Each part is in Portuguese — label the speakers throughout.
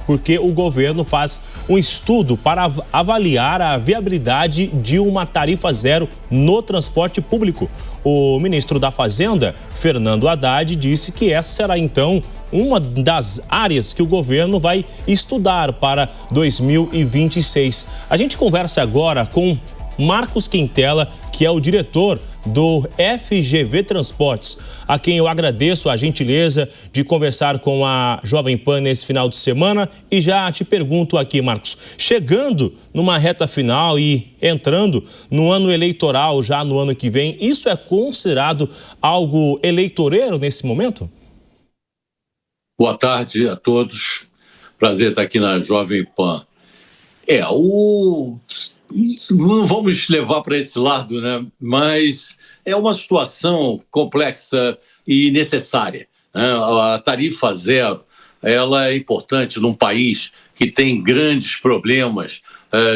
Speaker 1: porque o governo faz um estudo para avaliar a viabilidade de uma tarifa zero no transporte público. O ministro da Fazenda, Fernando Haddad, disse que essa será, então, uma das áreas que o governo vai estudar para 2026. A gente conversa agora com Marcos Quintela, que é o diretor do FGV Transportes, a quem eu agradeço a gentileza de conversar com a Jovem Pan nesse final de semana. E já te pergunto aqui, Marcos, chegando numa reta final e entrando no ano eleitoral já no ano que vem, isso é considerado algo eleitoreiro nesse momento?
Speaker 2: Boa tarde a todos. Prazer estar aqui na Jovem Pan. Não vamos levar para esse lado, né? Mas é uma situação complexa e necessária, né? A tarifa zero, ela é importante num país que tem grandes problemas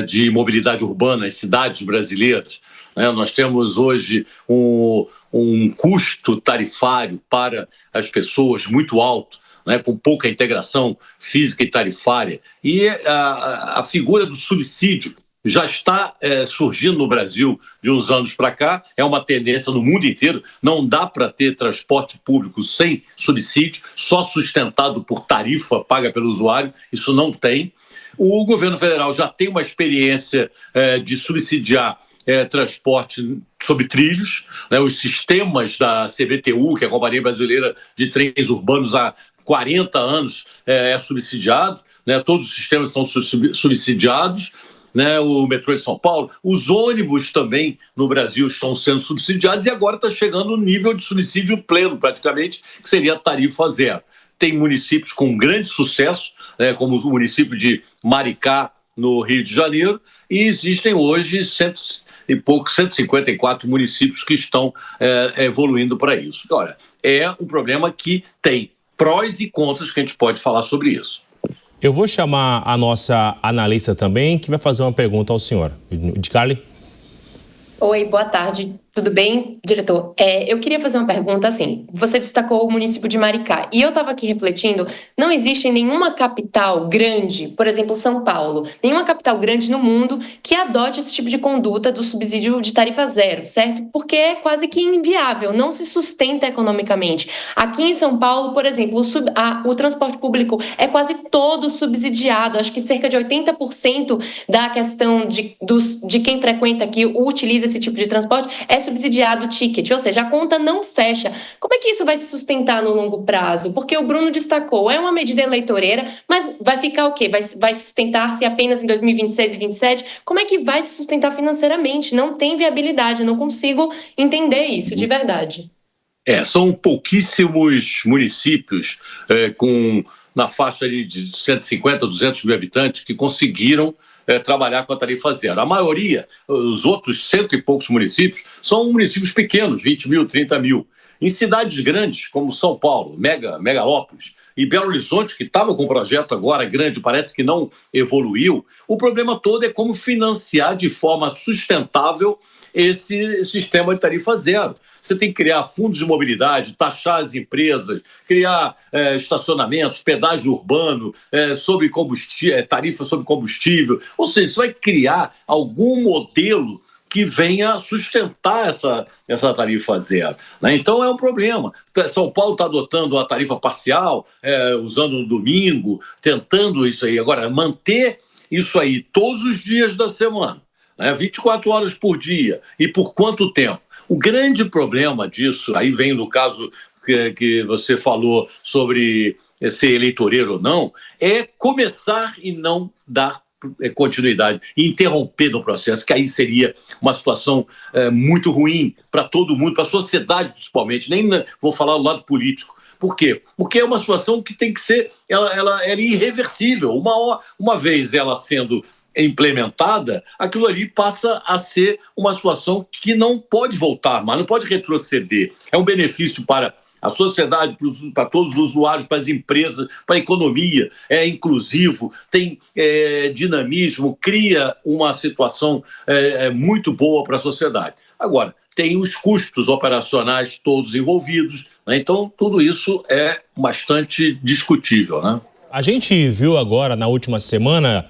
Speaker 2: de mobilidade urbana, as cidades brasileiras, né? Nós temos hoje um custo tarifário para as pessoas muito alto, né, com pouca integração física e tarifária. E a figura do subsídio já está surgindo no Brasil de uns anos para cá, é uma tendência no mundo inteiro. Não dá para ter transporte público sem subsídio, só sustentado por tarifa paga pelo usuário, isso não tem. O governo federal já tem uma experiência de subsidiar transporte sobre trilhos, né, os sistemas da CBTU, que é a Companhia Brasileira de Trens Urbanos, há 40 anos é subsidiado, né, todos os sistemas são subsidiados, né, o metrô de São Paulo, os ônibus também no Brasil estão sendo subsidiados e agora está chegando no nível de subsídio pleno, praticamente, que seria a tarifa zero. Tem municípios com grande sucesso, né, como o município de Maricá, no Rio de Janeiro, e existem hoje 154 municípios que estão evoluindo para isso. Olha, é um problema que tem prós e contras que a gente pode falar sobre isso.
Speaker 1: Eu vou chamar a nossa analista também, que vai fazer uma pergunta ao senhor. Carly?
Speaker 3: Oi, boa tarde. Tudo bem, diretor? Eu queria fazer uma pergunta assim. Você destacou o município de Maricá. E eu estava aqui refletindo, não existe nenhuma capital grande, por exemplo, São Paulo, nenhuma capital grande no mundo que adote esse tipo de conduta do subsídio de tarifa zero, certo? Porque é quase que inviável, não se sustenta economicamente. Aqui em São Paulo, por exemplo, o transporte público é quase todo subsidiado. Acho que cerca de 80% da questão de quem frequenta aqui, utiliza esse tipo de transporte, é subsidiado o ticket, ou seja, a conta não fecha. Como é que isso vai se sustentar no longo prazo? Porque o Bruno destacou, é uma medida eleitoreira, mas vai ficar o quê? Vai sustentar-se apenas em 2026 e 2027? Como é que vai se sustentar financeiramente? Não tem viabilidade, eu não consigo entender isso de verdade.
Speaker 2: São pouquíssimos municípios na faixa de 150 a 200 mil habitantes que conseguiram trabalhar com a tarifa zero. A maioria, os outros 100 e poucos municípios, são municípios pequenos, 20 mil, 30 mil. Em cidades grandes, como São Paulo, megalópolis, e Belo Horizonte, que estava com um projeto agora grande, parece que não evoluiu, o problema todo é como financiar de forma sustentável esse sistema de tarifa zero. Você tem que criar fundos de mobilidade, taxar as empresas, criar estacionamentos, pedágio urbano, sobre combustível, tarifa sobre combustível. Ou seja, você vai criar algum modelo que venha sustentar essa tarifa zero, né? Então é um problema. São Paulo está adotando uma tarifa parcial, usando um domingo, tentando isso aí. Agora, manter isso aí todos os dias da semana, 24 horas por dia, e por quanto tempo? O grande problema disso, aí vem no caso que você falou sobre ser eleitoreiro ou não, é começar e não dar continuidade, e interromper no processo, que aí seria uma situação muito ruim para todo mundo, para a sociedade principalmente, nem vou falar do lado político. Por quê? Porque é uma situação que tem que ser, ela é irreversível. Uma vez ela sendo implementada, aquilo ali passa a ser uma situação que não pode voltar, mas não pode retroceder. É um benefício para a sociedade, para todos os usuários, para as empresas, para a economia, é inclusivo, tem dinamismo, cria uma situação muito boa para a sociedade. Agora, tem os custos operacionais todos envolvidos, né? Então tudo isso é bastante discutível, né?
Speaker 1: A gente viu agora, na última semana,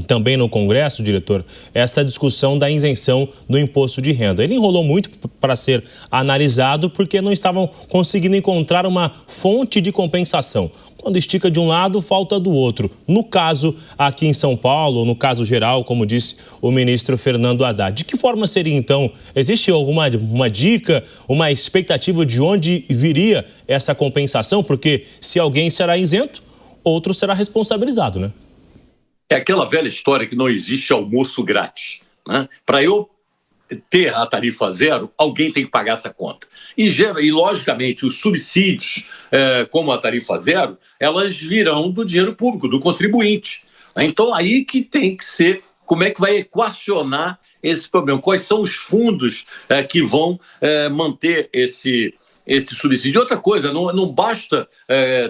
Speaker 1: também no Congresso, diretor, essa discussão da isenção do imposto de renda. Ele enrolou muito para ser analisado porque não estavam conseguindo encontrar uma fonte de compensação. Quando estica de um lado, falta do outro. No caso aqui em São Paulo, no caso geral, como disse o ministro Fernando Haddad. De que forma seria, então? Existe alguma dica, uma expectativa de onde viria essa compensação? Porque se alguém será isento, outro será responsabilizado, né?
Speaker 2: É aquela velha história que não existe almoço grátis, né? Para eu ter a tarifa zero, alguém tem que pagar essa conta. E logicamente, os subsídios, como a tarifa zero, elas virão do dinheiro público, do contribuinte. Então, aí que tem que ser, como é que vai equacionar esse problema? Quais são os fundos que vão manter esse subsídio? Outra coisa, não basta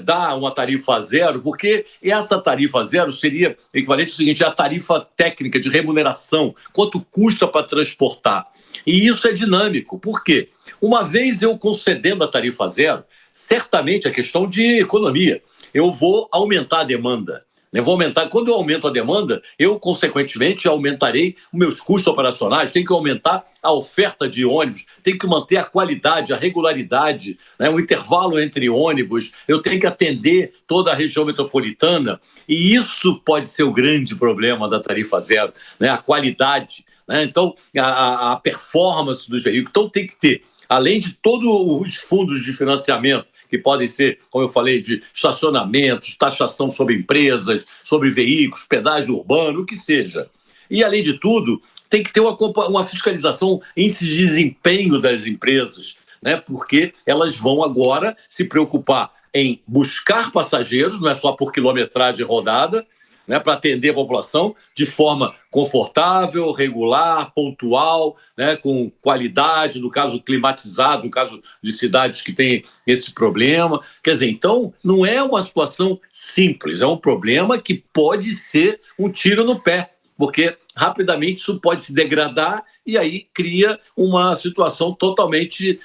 Speaker 2: dar uma tarifa zero, porque essa tarifa zero seria equivalente ao seguinte: a tarifa técnica de remuneração, quanto custa para transportar. E isso é dinâmico. Por quê? Uma vez eu concedendo a tarifa zero, certamente a questão de economia, eu vou aumentar a demanda. Eu vou aumentar. Quando eu aumento a demanda, eu, consequentemente, aumentarei os meus custos operacionais, tem que aumentar a oferta de ônibus, tem que manter a qualidade, a regularidade, né, o intervalo entre ônibus, eu tenho que atender toda a região metropolitana, e isso pode ser o grande problema da tarifa zero, né, a qualidade, né, então, a performance dos veículos. Então, tem que ter, além de todos os fundos de financiamento, que podem ser, como eu falei, de estacionamentos, taxação sobre empresas, sobre veículos, pedágio urbano, o que seja. E, além de tudo, tem que ter uma fiscalização, índice de desempenho das empresas, né? Porque elas vão agora se preocupar em buscar passageiros, não é só por quilometragem rodada, né, para atender a população de forma confortável, regular, pontual, né, com qualidade, no caso climatizado, no caso de cidades que têm esse problema. Quer dizer, então, não é uma situação simples, é um problema que pode ser um tiro no pé, porque rapidamente isso pode se degradar e aí cria uma situação totalmente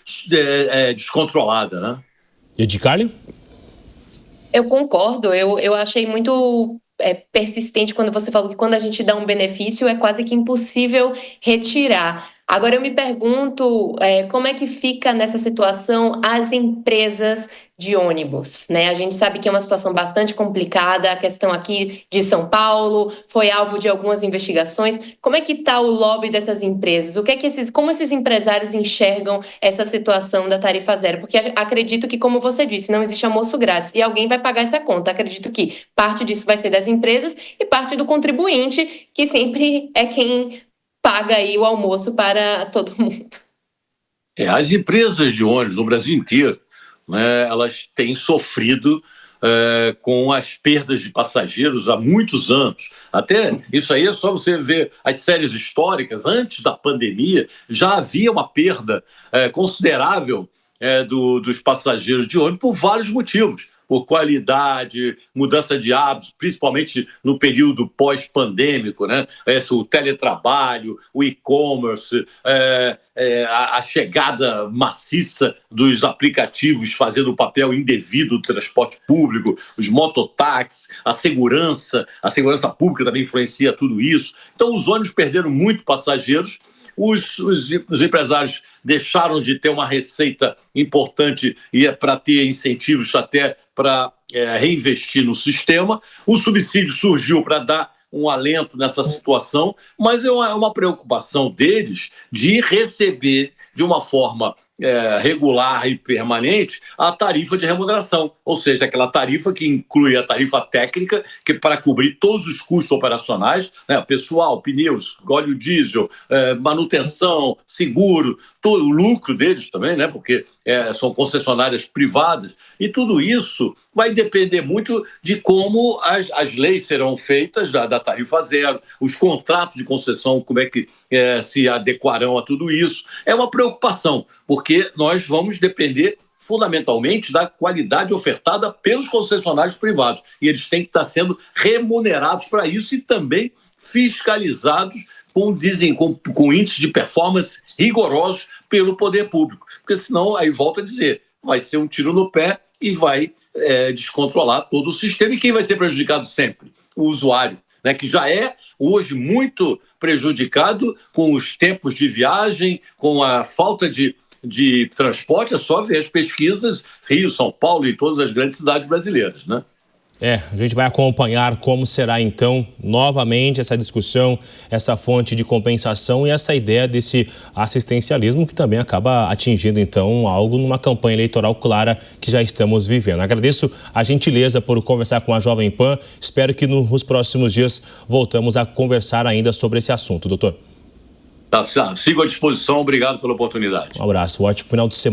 Speaker 2: descontrolada, né?
Speaker 1: Edicárlio?
Speaker 3: Eu concordo, eu achei muito persistente quando você falou que quando a gente dá um benefício é quase que impossível retirar. Agora eu me pergunto como é que fica nessa situação as empresas de ônibus, né? A gente sabe que é uma situação bastante complicada, a questão aqui de São Paulo foi alvo de algumas investigações. Como é que está o lobby dessas empresas? Como esses empresários enxergam essa situação da tarifa zero? Porque acredito que, como você disse, não existe almoço grátis e alguém vai pagar essa conta. Acredito que parte disso vai ser das empresas e parte do contribuinte, que sempre é quem paga aí o almoço para todo mundo.
Speaker 2: As empresas de ônibus no Brasil inteiro, né, elas têm sofrido com as perdas de passageiros há muitos anos. Até isso aí é só você ver as séries históricas. Antes da pandemia, já havia uma perda considerável dos passageiros de ônibus por vários motivos. Por qualidade, mudança de hábitos, principalmente no período pós-pandêmico, né? O teletrabalho, o e-commerce, a chegada maciça dos aplicativos fazendo o papel indevido do transporte público, os mototáxis, a segurança pública também influencia tudo isso. Então, os ônibus perderam muito passageiros. Os empresários deixaram de ter uma receita importante para ter incentivos até para reinvestir no sistema. O subsídio surgiu para dar um alento nessa situação, mas é uma preocupação deles de receber de uma forma regular e permanente a tarifa de remuneração, ou seja, aquela tarifa que inclui a tarifa técnica, que é para cobrir todos os custos operacionais, né, pessoal, pneus, óleo diesel, manutenção, seguro, todo o lucro deles também, né, porque são concessionárias privadas, e tudo isso vai depender muito de como as leis serão feitas da tarifa zero, os contratos de concessão, como é que se adequarão a tudo isso. É uma preocupação, porque nós vamos depender fundamentalmente da qualidade ofertada pelos concessionários privados, e eles têm que estar sendo remunerados para isso e também fiscalizados com índices de performance rigorosos pelo poder público, porque senão, aí volto a dizer, vai ser um tiro no pé e vai descontrolar todo o sistema. E quem vai ser prejudicado sempre? O usuário, né, que já é hoje muito prejudicado com os tempos de viagem, com a falta de transporte. É só ver as pesquisas, Rio, São Paulo e todas as grandes cidades brasileiras, né?
Speaker 1: A gente vai acompanhar como será, então, novamente essa discussão, essa fonte de compensação e essa ideia desse assistencialismo que também acaba atingindo, então, algo numa campanha eleitoral clara que já estamos vivendo. Agradeço a gentileza por conversar com a Jovem Pan. Espero que nos próximos dias voltamos a conversar ainda sobre esse assunto, doutor.
Speaker 2: Sigo à disposição. Obrigado pela oportunidade.
Speaker 1: Um abraço. Ótimo final de semana.